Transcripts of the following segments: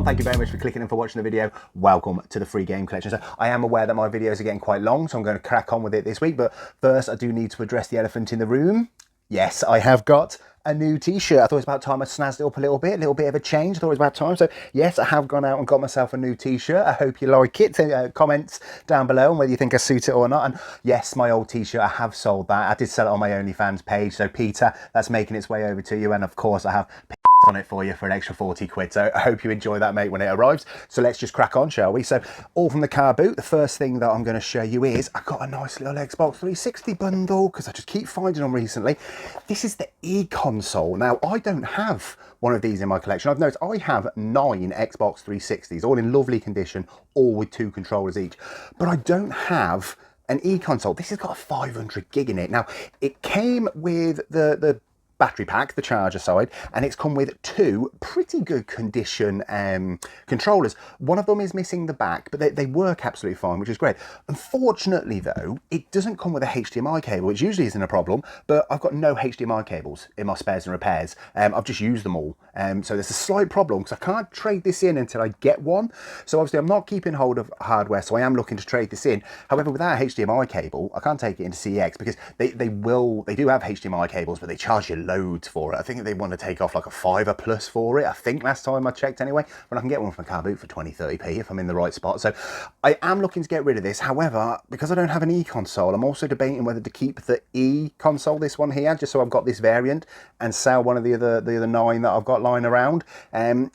everyone, thank you very much for clicking and for watching the video. Welcome to the free game collection. So I am aware that my videos are getting quite long, so I'm going to crack on with it this week. But first, I do need to address the elephant in the room. Yes, I have got a new t-shirt. I thought it was about time I snazzed it up a little bit of a change. I thought it was about time. So yes, I have gone out and got myself a new t-shirt. I hope you like it. Comments down below on whether you think I suit it or not. And yes, my old t-shirt, I have sold that. I did sell it on my OnlyFans page. So Peter, that's making its way over to you. And of course I have on it for you for an extra 40 quid. So I hope you enjoy that, mate, when it arrives. So let's just crack on, shall we? So all from the car boot. The first thing that I'm going to show you is I got a nice little Xbox 360 bundle because I just keep finding them recently. This is the e-console. Now, I don't have one of these in my collection. I've noticed I have 9 Xbox 360s, all in lovely condition, all with 2 controllers each. But I don't have an e-console. This has got a 500 gig in it. Now, it came with the battery pack, the charger side, and it's come with 2 pretty good condition controllers. One of them is missing the back, but they work absolutely fine, which is great. Unfortunately though, it doesn't come with a HDMI cable, which usually isn't a problem, but I've got no HDMI cables in my spares and repairs. I've just used them all. So there's a slight problem because I can't trade this in until I get one. So obviously I'm not keeping hold of hardware, so I am looking to trade this in. However, without a HDMI cable, I can't take it into CEX because they do have HDMI cables, but they charge you loads for it. I think they want to take off like a $5 plus for it. I think last time I checked anyway, but I can get one from Carboot for 20-30p if I'm in the right spot. So I am looking to get rid of this. However, because I don't have an e-console, I'm also debating whether to keep the e-console, this one here, just so I've got this variant, and sell one of the other 9 that I've got lying around.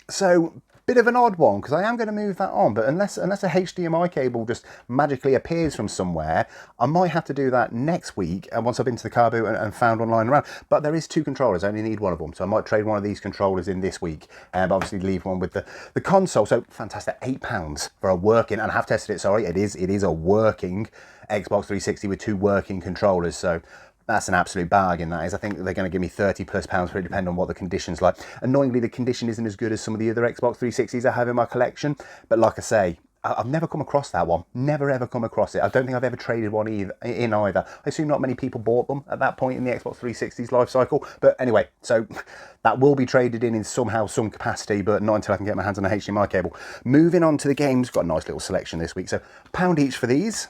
So bit of an odd one because I am going to move that on, but unless a HDMI cable just magically appears from somewhere, I might have to do that next week, and once I've been to the car boot and found one lying around. But there is 2 controllers, I only need one of them, so I might trade one of these controllers in this week, but obviously leave one with the console. So fantastic, £8 for a working, and I have tested it, sorry, it is a working Xbox 360 with 2 working controllers. So that's an absolute bargain, that is. I think they're going to give me £30 plus for it, depending on what the condition's like. Annoyingly, the condition isn't as good as some of the other Xbox 360s I have in my collection. But like I say, I've never come across that one. Never ever come across it. I don't think I've ever traded one either. I assume not many people bought them at that point in the Xbox 360's life cycle. But anyway, so that will be traded in somehow, some capacity, but not until I can get my hands on a HDMI cable. Moving on to the games, got a nice little selection this week. So £1 each for these.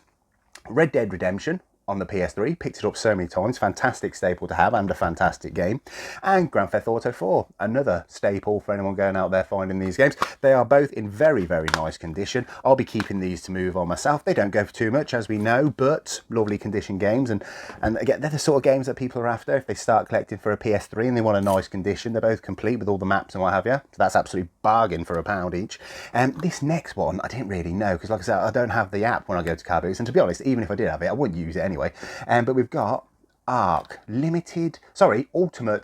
Red Dead Redemption on the PS3, picked it up so many times, fantastic staple to have and a fantastic game. And Grand Theft Auto 4, another staple for anyone going out there finding these games. They are both in very, very nice condition. I'll be keeping these to move on myself. They don't go for too much, as we know, but lovely condition games. And again, they're the sort of games that people are after if they start collecting for a PS3 and they want a nice condition. They're both complete with all the maps and what have you. So that's absolutely bargain for £1 each. This next one, I didn't really know, because like I said, I don't have the app when I go to car boots. And to be honest, even if I did have it, I wouldn't use it anyway. But we've got Ultimate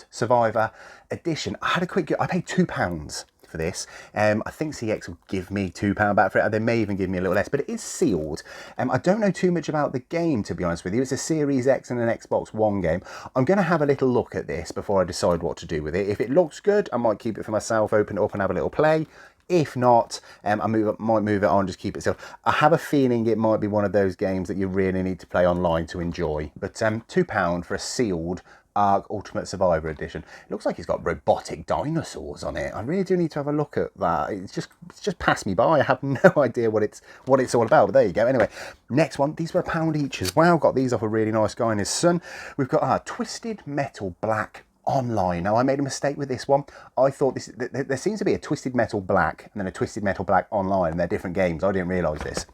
Survivor Edition. I had a quick, I paid £2 for this. I think CEX will give me £2 back for it. They may even give me a little less, but it is sealed. I don't know too much about the game, to be honest with you. It's a Series X and an Xbox One game. I'm going to have a little look at this before I decide what to do with it. If it looks good, I might keep it for myself, open it up and have a little play. If not, I might move it on, just keep it still. I have a feeling it might be one of those games that you really need to play online to enjoy. But £2 for a sealed Ark Ultimate Survivor Edition. It looks like it's got robotic dinosaurs on it. I really do need to have a look at that. It's just passed me by. I have no idea what it's all about. But there you go. Anyway, next one. These were £1 each as well. Got these off a really nice guy and his son. We've got our Twisted Metal Black Online. Now, I made a mistake with this one. I thought there seems to be a Twisted Metal Black and then a Twisted Metal Black Online, and they're different games. I didn't realise this.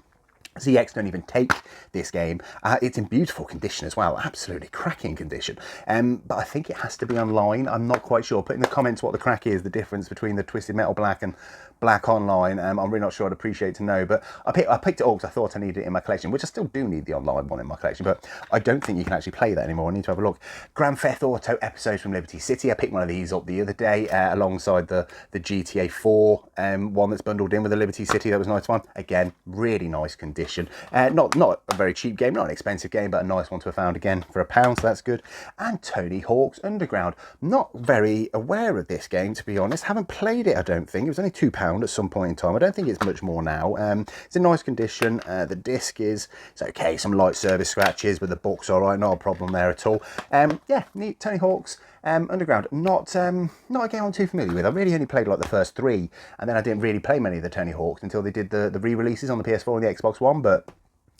CEX don't even take this game. It's in beautiful condition as well, absolutely cracking condition. But I think it has to be online. I'm not quite sure. Put in the comments what the crack is, the difference between the Twisted Metal Black and Black Online. I'm really not sure. I'd appreciate to know. But I picked it up because I thought I needed it in my collection, which I still do need the online one in my collection. But I don't think you can actually play that anymore. I need to have a look. Grand Theft Auto Episodes from Liberty City. I picked one of these up the other day alongside the GTA 4 one that's bundled in with the Liberty City. That was a nice one. Again, really nice condition. condition. Not a very cheap game, not an expensive game, but a nice one to have found again for £1, so that's good. And Tony Hawk's Underground. Not very aware of this game, to be honest. Haven't played it, I don't think. It was only £2 at some point in time. I don't think it's much more now. It's in nice condition. The disc it's okay. Some light service scratches, but the book's all right. Not a problem there at all. Yeah, neat. Tony Hawk's Underground. Not a game I'm too familiar with. I really only played like the first 3, and then I didn't really play many of the Tony Hawks until they did the re-releases on the PS4 and the Xbox One, but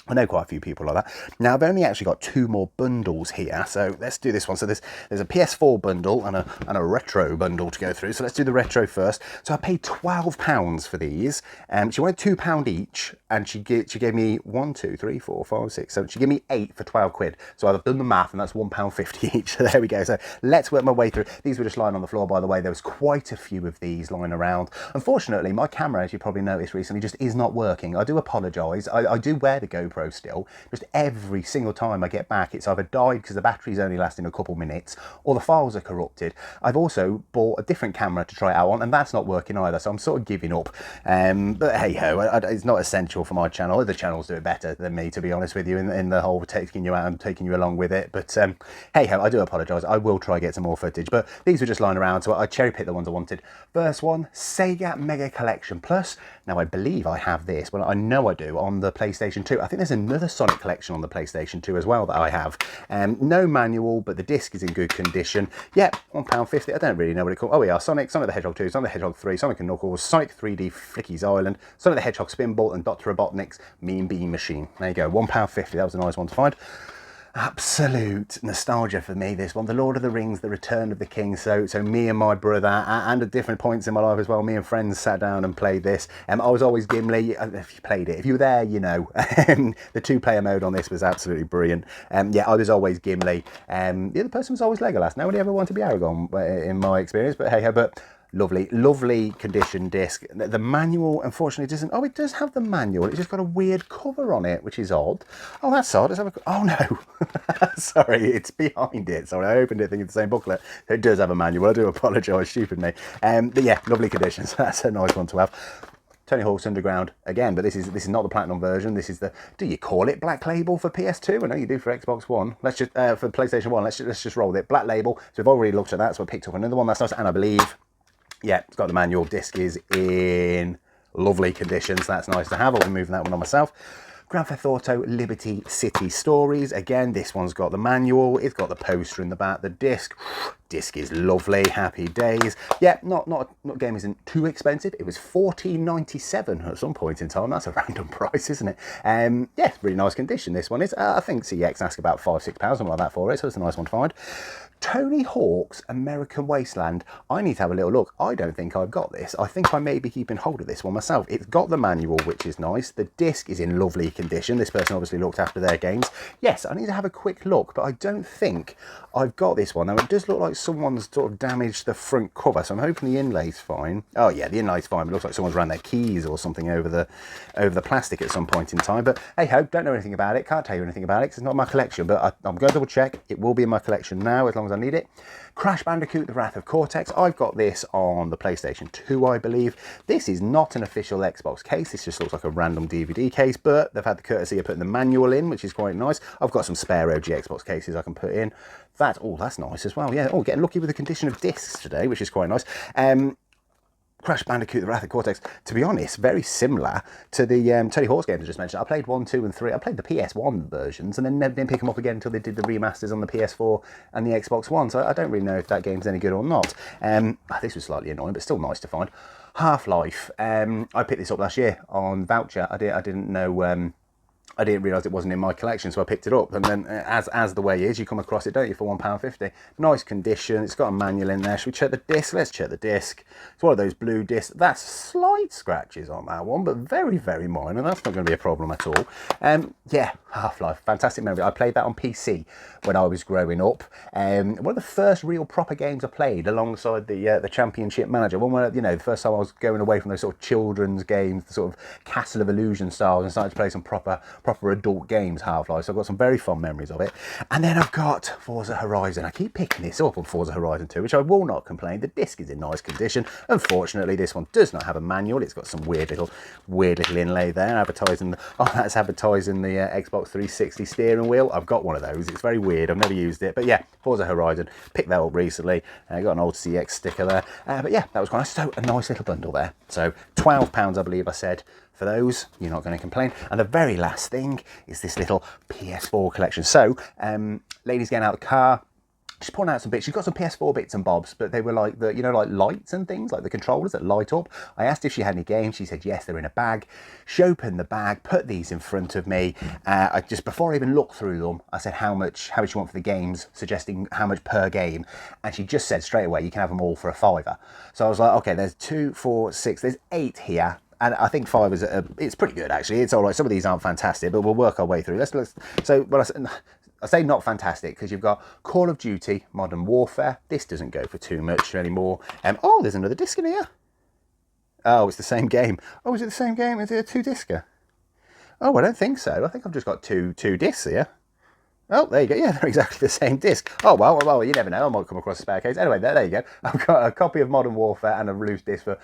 I know quite a few people like that. Now, I've only actually got 2 more bundles here, so let's do this one. So there's a PS4 bundle and a retro bundle to go through. So let's do the retro first. So I paid £12 for these. She wanted £2 each, and she gave me 1, 2, 3, 4, 5, 6, 7. She gave me 8 for 12 quid. So I've done the math, and that's £1.50 each. So there we go. So let's work my way through. These were just lying on the floor, by the way. There was quite a few of these lying around. Unfortunately, my camera, as you probably noticed recently, just is not working. I do apologise. I do wear the GoPro still. Just every single time I get back, it's either died because the battery's only lasting a couple minutes, or the files are corrupted. I've also bought a different camera to try it out on, and that's not working either, so I'm sort of giving up. But hey ho, it's not essential for my channel. Other channels do it better than me, to be honest with you, in the whole taking you out and taking you along with it. But hey ho, I do apologise. I will try get some more footage, but these were just lying around, so I cherry picked the ones I wanted. First one, Sega Mega Collection Plus. Now I believe I have this, well I know I do, on the PlayStation 2. I think there's another Sonic collection on the PlayStation 2 as well that I have. No manual, but the disc is in good condition. Yep, £1.50. I don't really know what it's called. Oh, we are Sonic the Hedgehog 2, Sonic the Hedgehog 3, Sonic and Knuckles, Sonic 3D Flicky's Island, Sonic the Hedgehog Spinball, and Dr. Robotnik's Mean Bean Machine. There you go, £1.50. That was a nice one to find. Absolute nostalgia for me, this one. The Lord of the Rings, The Return of the King. So me and my brother, and at different points in my life as well, me and friends sat down and played this. I was always Gimli. If you played it, if you were there, you know. The 2-player mode on this was absolutely brilliant. Yeah, I was always Gimli. The other person was always Legolas. Nobody ever wanted to be Aragorn, in my experience, but hey, but lovely condition disc. The manual, unfortunately, doesn't. Oh, it does have the manual. It's just got a weird cover on it, which is odd. Oh, that's odd. Let's have a. Oh no, sorry, it's behind it. Sorry, I opened it thinking the same booklet. It does have a manual. I do apologise, stupid me. But yeah, lovely conditions. That's a nice one to have. Tony Hawk's Underground again, but this is not the platinum version. This is the, do you call it Black Label for PS2? I know you do for Xbox One. Let's just for PlayStation 1. Let's just roll with it. Black Label. So we've already looked at that. So I picked up another one. That's nice, and I believe, yeah, it's got the manual. Disc is in lovely conditions. That's nice to have. I'll be moving that one on myself. Grand Theft Auto Liberty City Stories. Again, this one's got the manual. It's got the poster in the back. The disc is lovely. Happy days. Yeah, not game isn't too expensive. It was $14.97 at some point in time. That's a random price, isn't it? Yeah, really nice condition. This one is. I think CEX asked about £5-6, something like that for it. So it's a nice one to find. Tony Hawk's American Wasteland. I need to have a little look. I don't think I've got this. I think I may be keeping hold of this one myself. It's got the manual, which is nice. The disc is in lovely condition. This person obviously looked after their games. Yes, I need to have a quick look, but I don't think I've got this one. Now, it does look like someone's sort of damaged the front cover, so I'm hoping the inlay's fine. Oh yeah, the inlay's fine, but it looks like someone's ran their keys or something over the plastic at some point in time. But hey ho, don't know anything about it. Can't tell you anything about it because it's not in my collection, but I'm going to double check. It will be in my collection now as long as I need it. Crash Bandicoot, The Wrath of Cortex. I've got this on the PlayStation 2, I believe. This is not an official Xbox case. This just looks like a random DVD case, but they've had the courtesy of putting the manual in, which is quite nice. I've got some spare OG Xbox cases I can put in. That's nice as well. Yeah, getting lucky with the condition of discs today, which is quite nice. Crash Bandicoot, The Wrath of Cortex, to be honest, very similar to the Tony Hawk's games I just mentioned. I played 1, 2 and 3. I played the PS1 versions and then didn't pick them up again until they did the remasters on the PS4 and the Xbox One, so I don't really know if that game's any good or not. This was slightly annoying, but still nice to find. Half-Life. I picked this up last year on voucher. I didn't know... I didn't realise it wasn't in my collection, so I picked it up. And then, as the way is, you come across it, don't you, for £1.50. Nice condition. It's got a manual in there. Should we check the disc? Let's check the disc. It's one of those blue discs. That's slight scratches on that one, but very, very minor. That's not going to be a problem at all. Yeah, Half-Life. Fantastic memory. I played that on PC when I was growing up. One of the first real proper games I played alongside the Championship Manager. One where, you know, the first time I was going away from those sort of children's games, the sort of Castle of Illusion styles, and started to play some proper proper adult games, Half-Life, so I've got some very fond memories of it. And then I've got Forza Horizon. I keep picking this up on Forza Horizon 2, which I will not complain. The disc is in nice condition. Unfortunately, this one does not have a manual. It's got some weird little inlay there, advertising. That's advertising the Xbox 360 steering wheel. I've got one of those. It's very weird. I've never used it, but yeah, Forza Horizon. Picked that up recently. Got an old CEX sticker there, but yeah, that was quite nice. So a nice little bundle there. So £12, I believe I said. For those, you're not going to complain. And the very last thing is this little PS4 collection. So, lady's getting out of the car. She's pulling out some bits. She's got some PS4 bits and bobs, but they were like the, like lights and things, like the controllers that light up. I asked if she had any games. She said yes, they're in a bag. She opened the bag, put these in front of me. I just, before I even looked through them, I said how much you want for the games, suggesting how much per game, and she just said straight away you can have them all for £5. So I was like, okay, there's 2, 4, 6, there's 8 here. And I think 5 is it's pretty good actually. It's all right. Some of these aren't fantastic, but we'll work our way through. Let's so when I say not fantastic because you've got Call of Duty Modern Warfare. This doesn't go for too much anymore. Oh, there's another disc in here. Oh, it's the same game. Oh, is it the same game? Is it a 2-discer? Oh, I don't think so. I think I've just got two discs here. Oh, there you go. Yeah, they're exactly the same disc. Oh, well, you never know. I might come across a spare case. Anyway, there you go. I've got a copy of Modern Warfare and a loose disc for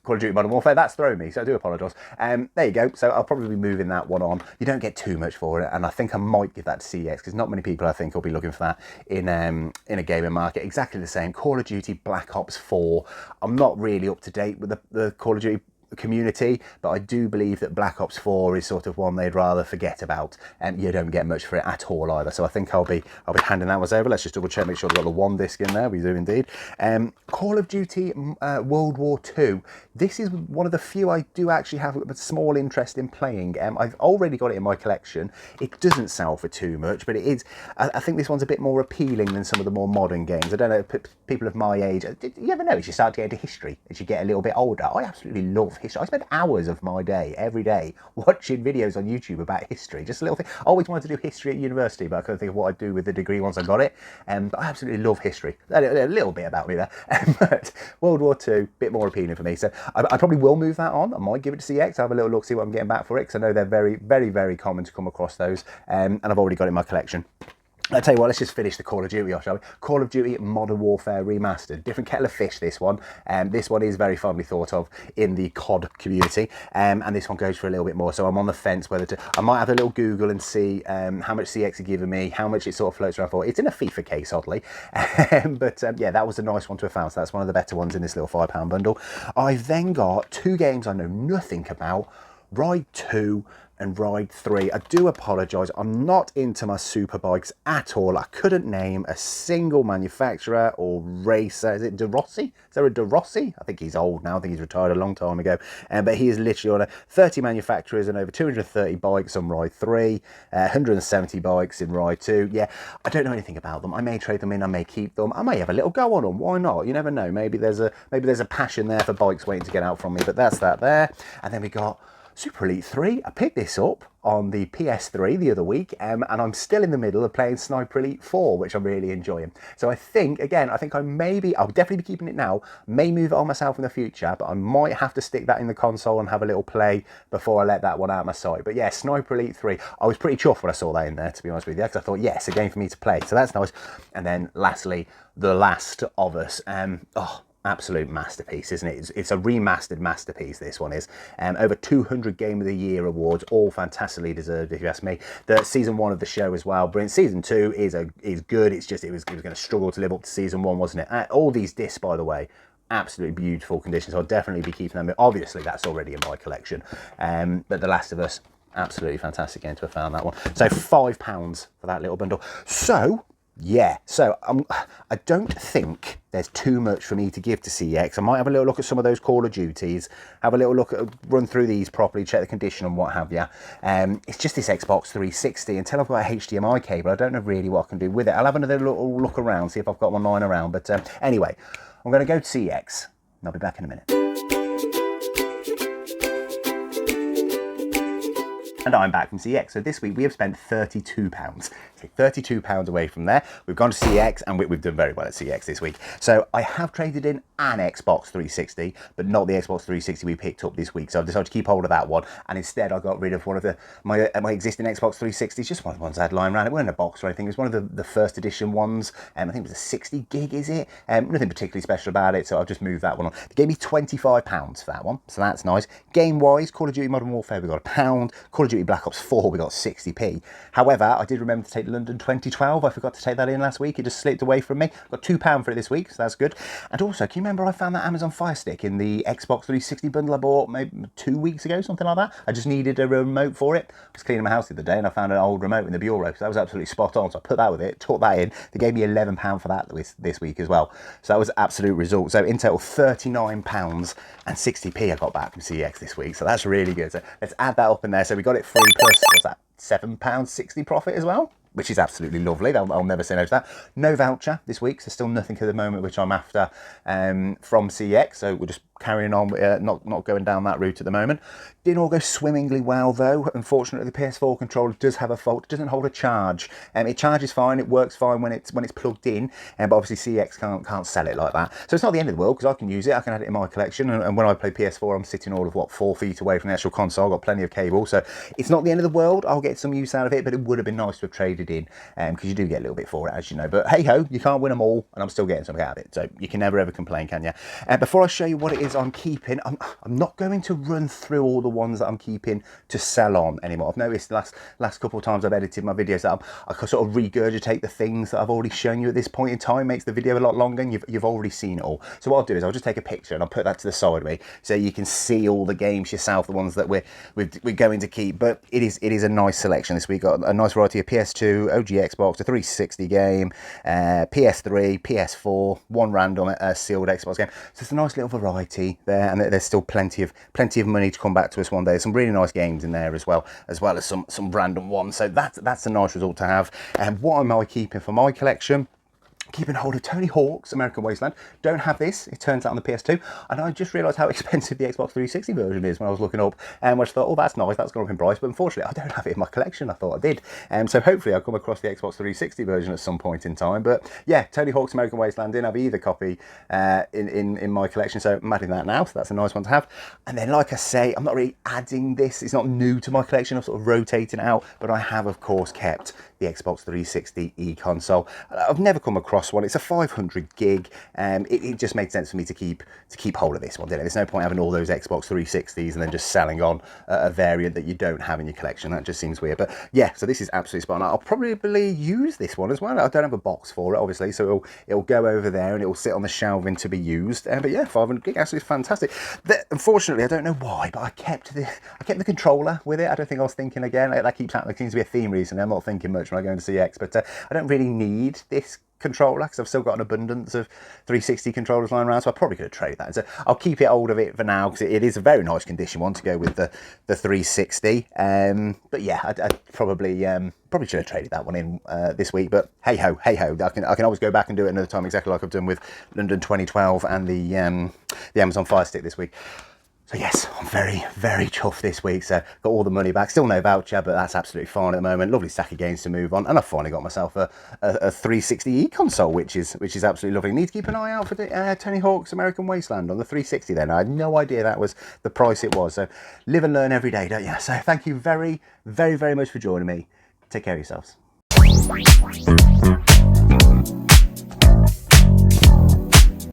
Call of Duty Modern Warfare. That's thrown me, so I do apologise. There you go. So I'll probably be moving that one on. You don't get too much for it, and I think I might give that to CEX because not many people, I think, will be looking for that in a gaming market. Exactly the same. Call of Duty Black Ops 4. I'm not really up to date with the Call of Duty community, but I do believe that Black Ops 4 is sort of one they'd rather forget about, and you don't get much for it at all either. So I think I'll be handing that one over. Let's just double check, make sure we've got the one disc in there. We do indeed. Call of Duty World War II. This is one of the few I do actually have a small interest in playing. I've already got it in my collection. It doesn't sell for too much, but it is. I think this one's a bit more appealing than some of the more modern games. I don't know, people of my age, you ever notice you start to get into history as you get a little bit older? I absolutely love history. I spend hours of my day, every day, watching videos on YouTube about history. Just a little thing. I always wanted to do history at university, but I couldn't think of what I'd do with the degree once I got it. But I absolutely love history. A little bit about me there. But World War II, bit more appealing for me. So I probably will move that on. I might give it to CEX, have a little look, see what I'm getting back for it, because I know they're very, very, very common to come across those. And I've already got it in my collection. I'll tell you what, let's just finish the Call of Duty off, shall we? Call of Duty Modern Warfare Remastered. Different kettle of fish, this one. This one is very fondly thought of in the COD community. And this one goes for a little bit more. So I'm on the fence whether to... I might have a little Google and see how much CX are giving me, how much it sort of floats around for. It's in a FIFA case, oddly. But yeah, that was a nice one to have found. So that's one of the better ones in this little £5 bundle. I've then got 2 games I know nothing about. Ride 2 and Ride 3. I do apologise, I'm not into my superbikes at all. I couldn't name a single manufacturer or racer. Is it De Rossi? Is there a De Rossi? I think he's old now. I think he's retired a long time ago. But he is literally on 30 manufacturers and over 230 bikes on Ride 3, 170 bikes in Ride 2. Yeah, I don't know anything about them. I may trade them in, I may keep them. I may have a little go on them. Why not? You never know. Maybe there's a passion there for bikes waiting to get out from me. But that's that there. And then we got Super Elite 3. I picked this up on the PS3 the other week, and I'm still in the middle of playing Sniper Elite 4, which I'm really enjoying. So I think I'll definitely be keeping it now, may move it on myself in the future, but I might have to stick that in the console and have a little play before I let that one out of my sight. But yeah, Sniper Elite 3, I was pretty chuffed when I saw that in there, to be honest with you, because I thought, yes, a game for me to play, so that's nice. And then lastly, The Last of Us. Absolute masterpiece, isn't it? It's a remastered masterpiece, this one is. Over 200 Game of the Year awards, all fantastically deserved, if you ask me. The season 1 of the show as well, brilliant. Season 2 is good. It's just it was going to struggle to live up to season 1, wasn't it? All these discs, by the way, absolutely beautiful condition, so I'll definitely be keeping them. Obviously, that's already in my collection. But The Last of Us, absolutely fantastic game to have found that one. So £5 for that little bundle. So yeah, so I don't think there's too much for me to give to CEX. I might have a little look at some of those Call of Duties, have a little look at, run through these properly, check the condition and what have you. It's just this Xbox 360. Until I've got a HDMI cable, I don't know really what I can do with it. I'll have another little look around, see if I've got one lying around. But anyway, I'm going to go to CEX, and I'll be back in a minute. And I'm back from CEX. So this week we have spent £32. So £32 away from there. We've gone to CEX and we've done very well at CEX this week. So I have traded in an Xbox 360, but not the Xbox 360 we picked up this week. So I've decided to keep hold of that one, and instead I got rid of one of my existing Xbox 360s, just one of the ones I had lying around. It wasn't in a box or anything. It was one of the first edition ones. I think it was a 60 gig, is it? Nothing particularly special about it, so I've just moved that one on. They gave me £25 for that one, so that's nice. Game-wise, Call of Duty Modern Warfare, we got £1. Call of Duty Black Ops 4, we got 60p. However, I did remember to take London 2012. I forgot to take that in last week. It just slipped away from me. Got £2 for it this week, so that's good. And also, can you remember I found that Amazon Fire Stick in the Xbox 360 bundle I bought maybe 2 weeks ago, something like that? I just needed a remote for it. I was cleaning my house the other day and I found an old remote in the bureau, so that was absolutely spot on. So I put that with it, took that in. They gave me £11 for that this week as well. So that was absolute result. So in total, £39 and 60p I got back from CEX this week. So that's really good. So let's add that up in there. So we got it free plus, what's that, £7.60 profit as well, which is absolutely lovely. I'll never say no to that. No voucher this week, so still nothing at the moment which I'm after from CEX. So we're just carrying on, not going down that route at the moment. Didn't all go swimmingly well though. Unfortunately, the PS4 controller does have a fault. It doesn't hold a charge. It charges fine. It works fine when it's plugged in. But obviously CEX can't sell it like that. So it's not the end of the world because I can use it. I can add it in my collection. And when I play PS4, I'm sitting all of 4 feet away from the actual console. I've got plenty of cable, so it's not the end of the world. I'll get some use out of it, but it would have been nice to have traded in because you do get a little bit for it, as you know. But hey ho, you can't win them all, and I'm still getting something out of it. So you can never ever complain, can you? Before I show you what it is I'm keeping, I'm not going to run through all the ones that I'm keeping to sell on anymore. I've noticed the last couple of times I've edited my videos that I can sort of regurgitate the things that I've already shown you at this point in time. Makes the video a lot longer, and you've already seen it all. So what I'll do is I'll just take a picture and I'll put that to the side of me so you can see all the games yourself, the ones that we're going to keep. But it is a nice selection this week. Got a nice variety of PS2, OG Xbox, a 360 game, PS3, PS4, one random sealed Xbox game. So it's a nice little variety there, and there's still plenty of money to come back to us one day. Some really nice games in there as well as some random ones. So that's a nice result to have. And what am I keeping for my collection? Keeping hold of Tony Hawk's American Wasteland. Don't have this. It turns out on the PS2. And I just realised how expensive the Xbox 360 version is when I was looking up. And I just thought, oh, that's nice. That's gone up in price. But unfortunately, I don't have it in my collection. I thought I did. So hopefully I'll come across the Xbox 360 version at some point in time. But yeah, Tony Hawk's American Wasteland didn't have either copy in my collection. So I'm adding that now. So that's a nice one to have. And then, like I say, I'm not really adding this. It's not new to my collection. I'm sort of rotating it out. But I have, of course, kept the Xbox 360 e-console. I've never come across one. It's a 500 gig. It just made sense for me to keep hold of this one, didn't it? There's no point having all those Xbox 360s and then just selling on a variant that you don't have in your collection. That just seems weird. But yeah, so this is absolutely spot on. I'll probably use this one as well. I don't have a box for it, obviously, so it'll go over there and it will sit on the shelving to be used. But yeah, 500 gig, absolutely fantastic. Unfortunately, I don't know why, but I kept the controller with it. I don't think I was thinking again. That keeps happening. There seems to be a theme recently. I'm not thinking much when I go into CX, but I don't really need this controller because I've still got an abundance of 360 controllers lying around, so I probably could have traded that. So I'll keep it hold of it for now because it is a very nice condition one to go with the 360. But yeah, I probably should have traded that one in this week. But hey ho, I can always go back and do it another time, exactly like I've done with London 2012 and the Amazon Fire Stick this week. So yes, I'm very, very chuffed this week. So got all the money back. Still no voucher, but that's absolutely fine at the moment. Lovely stack of games to move on. And I've finally got myself a 360e console, which is absolutely lovely. Need to keep an eye out for the Tony Hawk's American Wasteland on the 360 then. I had no idea that was the price it was. So live and learn every day, don't you? So thank you very, very, very much for joining me. Take care of yourselves.